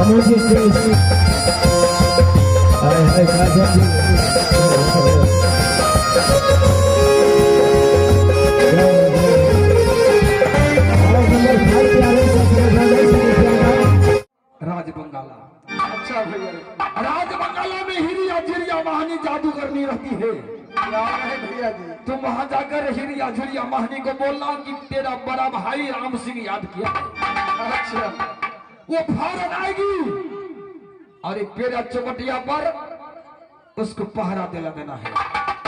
समूची स्टेज हाय हाय काजल जी राज बंगाला। अच्छा भैया, राज बंगाला में हिरिया झिरिया महानी जादू करनी रहती है। भैया जी तुम वहां जाकर हिरिया झिरिया महानी को बोलना कि तेरा बड़ा भाई राम सिंह याद किया। अच्छा, वो फौरन आएगी और एक पेड़ा चौपटिया पर उसको पहरा दिला देना है।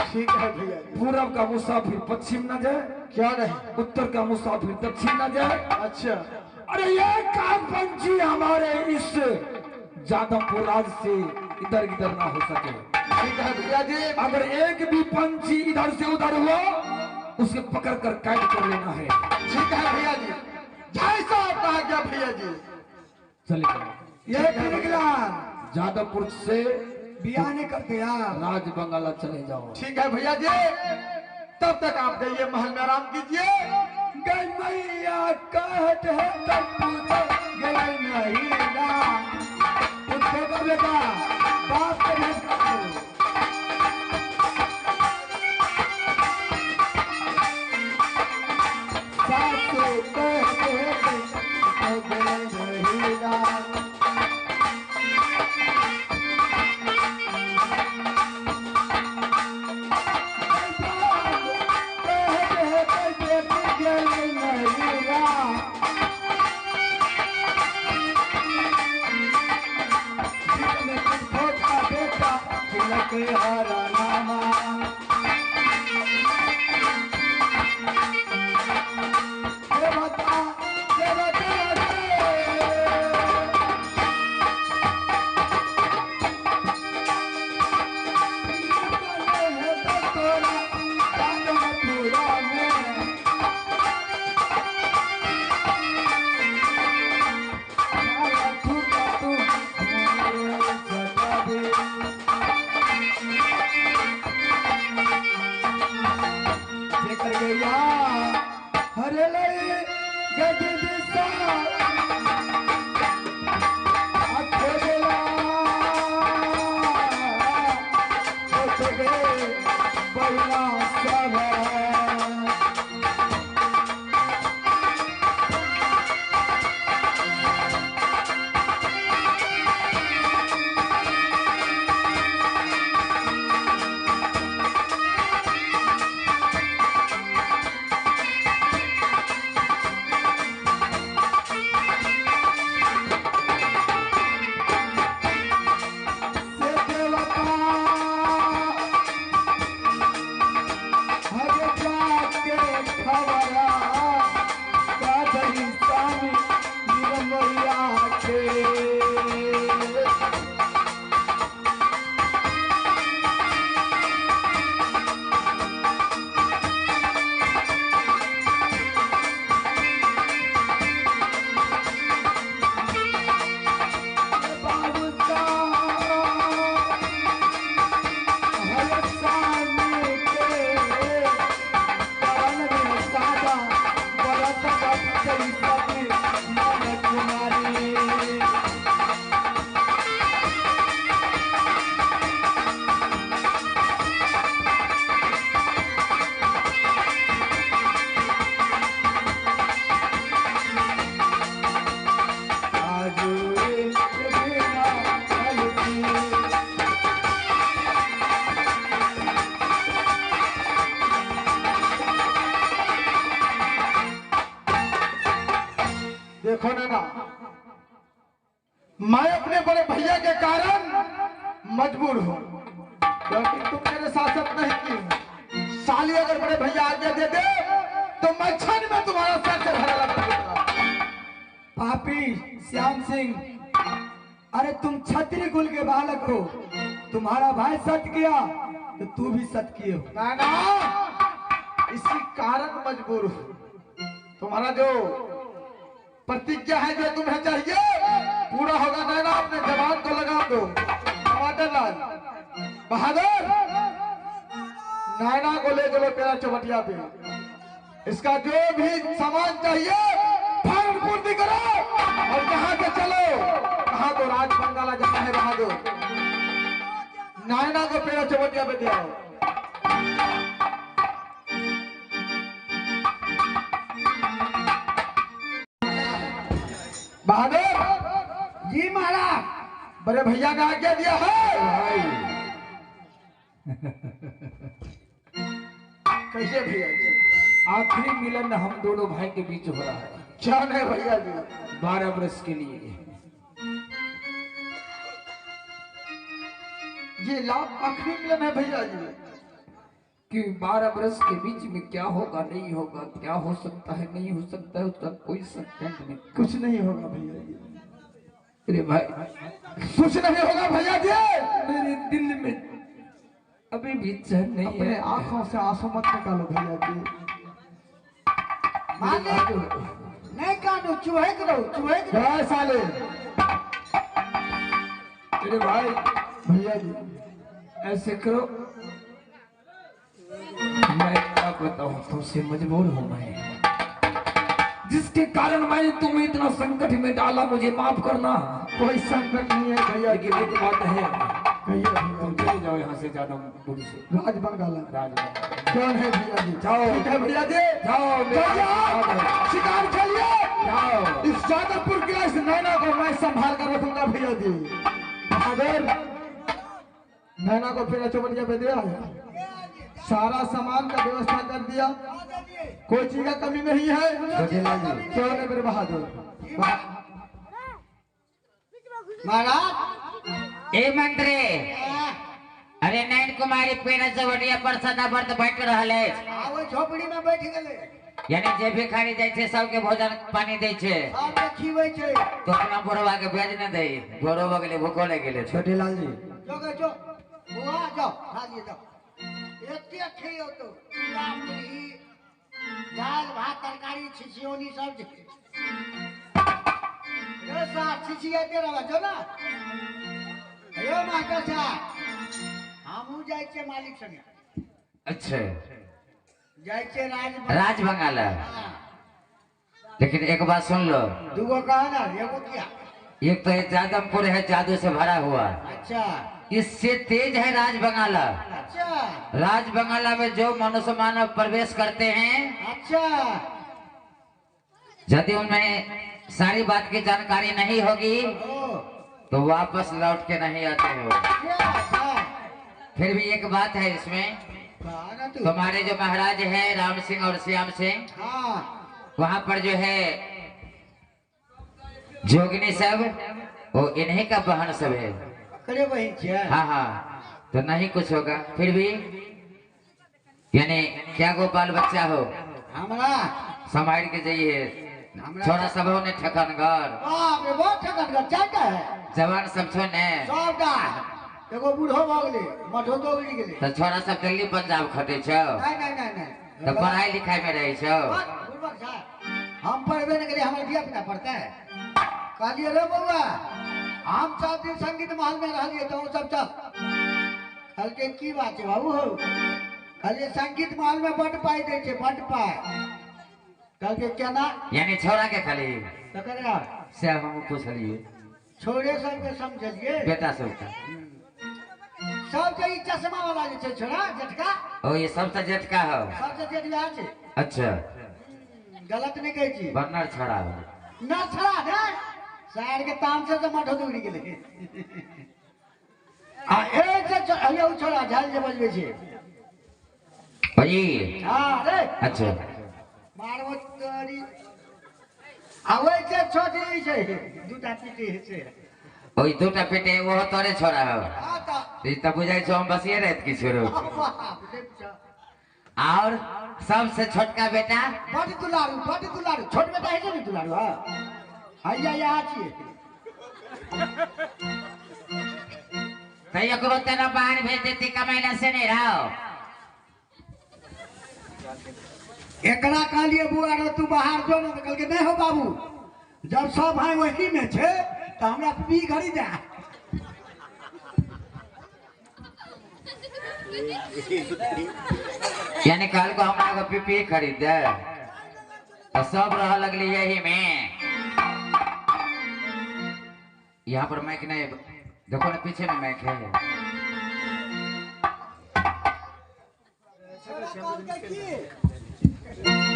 ठीक है भैया। पूरब का मुसाफिर पश्चिम न जाए, क्या नहीं, उत्तर का मुसाफिर दक्षिण न जाए। अच्छा, अरे ये कागपंछी हमारे इस जादवपुर राज से इधर इधर ना हो सके। ठीक है भैया जी। अगर एक भी पंछी इधर से उधर हुआ उसे पकड़ कर कैद कर लेना है। ठीक है भैया जी, जैसा आपका आज्ञा भैया जी। चलिए ये निकला जादवपुर से बियाने करते राज बंगाला चले जाओ। ठीक है भैया जी, तब तक आप जाइए महल में आराम कीजिए। गई मैया कहत है गई नहीं ना का बेटा बाप के भेद देखो ना, मैं अपने बड़े भैया के कारण मजबूर हूँ क्योंकि तुम मेरे शासन नहीं की। साली अगर बड़े भैया आज्ञा दे दे तो मैं क्षण में तुम्हारा सर से भरा लगा। पापी श्याम सिंह, अरे तुम क्षत्रिय कुल के बालक हो, तुम्हारा भाई सत किया तो तू भी सत किए हो। ना इसी कारण मजबूर हूँ। तुम्हारा जो प्रतिज्ञा है जो तुम्हें चाहिए पूरा होगा। नैना अपने जवान को लगा दो। टमाटर लाल बहादुर, नैना को ले चलो तेरा चौपटिया पे। इसका जो भी सामान चाहिए फौरन पूर्ति करो और यहाँ से चलो। बहादुर आज बंगाला जाता है बहादुर नायना को पेड़ चवटिया पे दिया बहादुर जी महाराज बड़े भैया का आज्ञा दिया है कैसे भैया जी आखिरी मिलन हम दोनों भाई के बीच हो रहा है। क्या है भैया जी 12 वर्ष के लिए ये लाभ आखिरी मिलन है भैया जी कि 12 वर्ष के बीच में क्या होगा नहीं होगा, क्या हो सकता है नहीं हो सकता है, उसका कोई सस्पेंस नहीं। कुछ नहीं होगा भैया जी अरे भाई कुछ नहीं होगा भैया जी मेरे दिल में अभी भी चैन नहीं अपने है। आंखों से आंसू मत निकालो भैया जी नहीं काटो चूहे करो साले अरे भाई भैया जी ऐसे करो, मैं क्या बताऊं तुमसे मजबूर हूं मैं, जिसके कारण मैंने तुम्हें इतना संकट में डाला, मुझे माफ करना। कोई संकट नहीं है भैया जी लेकिन एक बात है, भैया तुम चले जाओ यहाँ से, ज्यादा दूर से। राज बंगाला राजबंगाल कौन है भैया जी जाओ। ठीक है भैया जी जाओ शिकार खेलिए जाओ। इस जादवपुर किला इस नैना को मैं संभाल कर रखूंगा भैया जी बहादुर नैना को फिर चौबटिया पे दिया है सारा सामान का व्यवस्था कर दिया कोई चीज का कमी नहीं है क्यों नहीं मेरे बहादुर महाराज ए मंत्री अरे नैन कुमारी पेड़ चवटिया पर सदा व्रत बैठ रहल है झोपड़ी में बैठ गए यानी जे भिखारी जाय छे सबके भोजन पानी दे छे सबके खीवे छे तो अपना बुढ़वा के भेज न दे घोरो बगले भूखो ले गेले छोटे लाल जी जो बुआ जाओ हाजिए जाओ एते खइयो तो पूरी दाल भात तरकारी छिछियोनी सब रे सा छिछिया दे रहा जो ना अयो मास्टर साहब हमू जाय छे मालिक संगे अच्छा जाय छे राज बंगाला लेकिन एक बात सुन लो दुगो कहा ना एगो क्या एक तो ये जादमपुर है जादू से भरा हुआ अच्छा इससे तेज है राज बंगाला अच्छा राज बंगाला में जो मनुष्य मानव प्रवेश करते हैं अच्छा यदि उनमें सारी बात की जानकारी नहीं होगी ओ तो वापस लौट के नहीं आते हो। क्या था फिर भी एक बात है इसमें, कहा ना तू तुम्हारे जो महाराज हैं राम सिंह और श्याम सिंह हाँ वहां पर जो है जोगिनी सब वो इन्हीं का बहन सब है। करे वही छे हाँ हाँ तो नहीं कुछ होगा। फिर भी यानी क्या गोपाल बच्चा हो हमरा संभाल के जाइए। छोरा सब ने ठकनगर बाप रे बहुत ठकन कर चाहता है जवान सब छो ने सबटा एगो बूढ़ो भ गेले मठो तो उड़ी गेले तो छोरा सब दिल्ली पंजाब खटे छो नहीं तो पढ़ाई लिखाई में रहे छो। बुढ़बक साहब हम पढ़बे न करे हमारे दिया पिता पढ़ता है कहलिए रे बउआ हम 7 दिन संगीत महल में रहलिए तो सब कल के की बात है बाबू हो कहलिए संगीत महल में बड़ पाई दे छे बड़ पाई कल के केना यानी छोरा के खाली तकरा से हम पूछलिए छोरे सब के समझलिए बेटा सब का सब के ई चश्मा वाला जे छे छोरा जटका ओ ये सब से जेठका हो। सबसे जेठिया छे अच्छा गलत नहीं कहै छी बर्नर छोड़ा हो। ना छड़ा ना साइड के ताम से तो मठो उड़ी गेले आ ए जे अयो छोरा झाल जे बजबे छे भाई हां रे अच्छा मारवो तोरी आवे छे छोटी छे दूटा पीटी छे ओई दूटा पेटे वो तोरे छोरा हो। आ त ई त बुझाई छो हम बसिए रहत की छोरो। बाप रे और सबसे छोटका बेटा बड़ी दुलारू छोट बेटा है नहीं दुलारू हां आइया यहाँ छिए तो एकरो तेना बाहर भेज देती कमाइला से नहीं रहो। एकरा कहलिए बुआ रे तू बाहर जो ना कल के नहीं हो बाबू जब सब भाई वही में छे तो हमरा पी घड़ी जा यानी कल को हमरा को पीपी खरीद दे तो सब रह लगली यही में। यहाँ पर माइक नहीं, देखो ना पीछे में माइक है।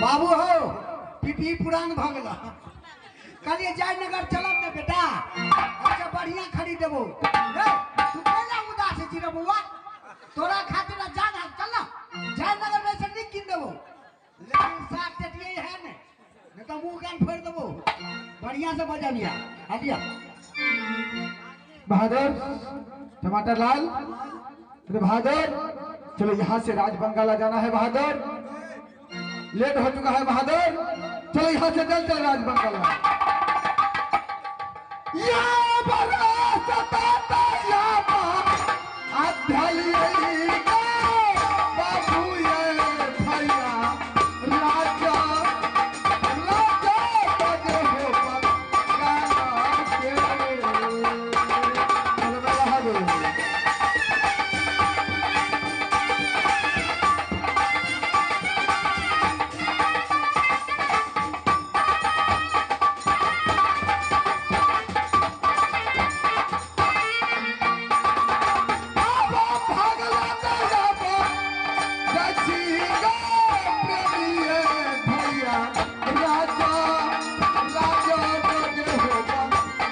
बाबू हो पीपी पुरान भ गेल कहलिए जयनगर चलब ने बेटा अच्छा बढ़िया खरीद देबो तू केना उदास छी रे बउआ तोरा खातिर जान चल ना जयनगर में से नहीं किन देबो लेकिन साथ टेटिए है ने तो मुंह कान फोड़ देबो बढ़िया से बजा लिया हटिया बहादुर टमाटर लाल, अरे बहादुर चलो यहाँ से राज बंगाला जाना है बहादुर, लेट हो चुका है बहादुर, चलो यहाँ से चल चल राज बंगाला। या बड़ा सताता या बाबू ये भैया राजा राजा बजे हो बंगाला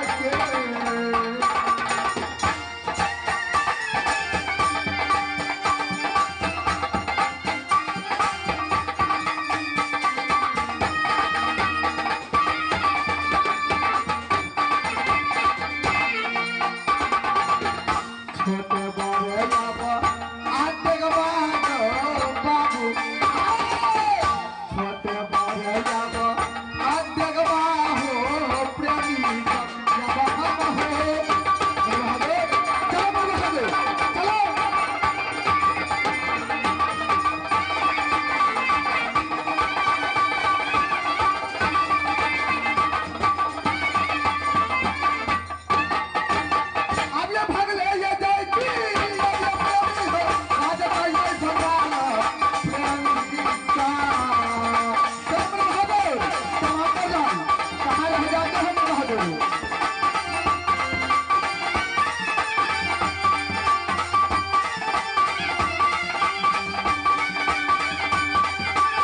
के।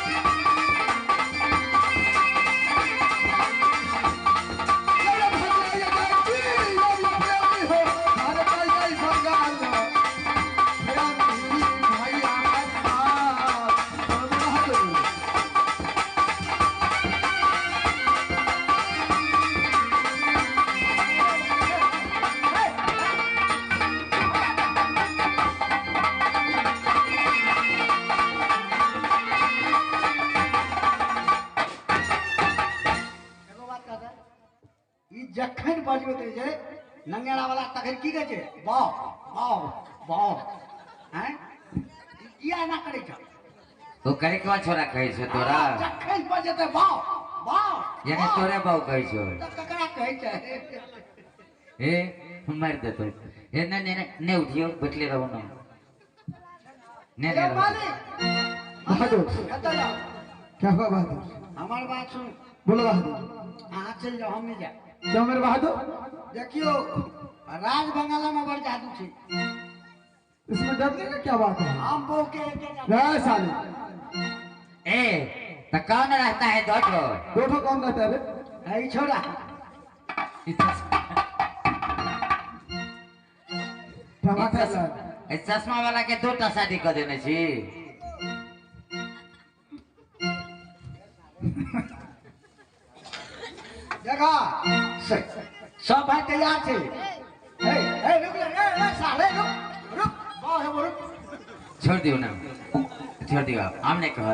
चलो बहादुर जखन बजबे ते जे नंगेरा वाला तखन की कहै छै वाह वाह वाह हैं किया ना करे छ तो करे के छोरा कहै छो तोरा जखन बजते वाह वाह यानी तोरे बाऊ कहै छो त ककरा कहै छै ए मार दे तो ए ने ने ने उठियो बैठले रहो ना ने ने मालिक बहादुर कत जाओ क्या हुआ बहादुर? हमार बात सुन बोलो बहादुर। अहाँ चल जाओ हम नहीं जा क्यों मेरे बहादुर? देखियो राज बंगाला में बड़ जादू छे इसमें डरने का क्या बात है? हम बो के जय साले ए तो कौन रहता है दो दो कौन रहता है रे? है छोरा टमाटर लाल। चश्मा वाला के दो टा शादी कर देने छी देखा सब भाई तैयार थे रुक ले साले रुक रुक वाह है रुक छोड़ दियो ना छोड़ दियो आप हमने कहा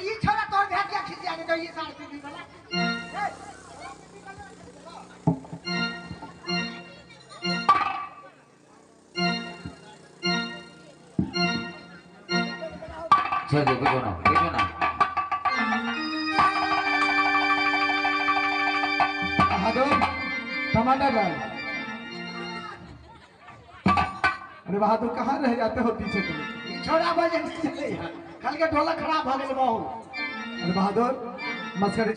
ये छोरा तोड़ भेज के खींच जाने तो ये साल पीपी वाला छोड़ दियो कुछ ना बहादुर टमाटर लाल। अरे बहादुर कहाँ रह जाते हो पीछे तुम? छोरा बजे कल के ढोलक खराब हो गए बहु अरे बहादुर मस्करी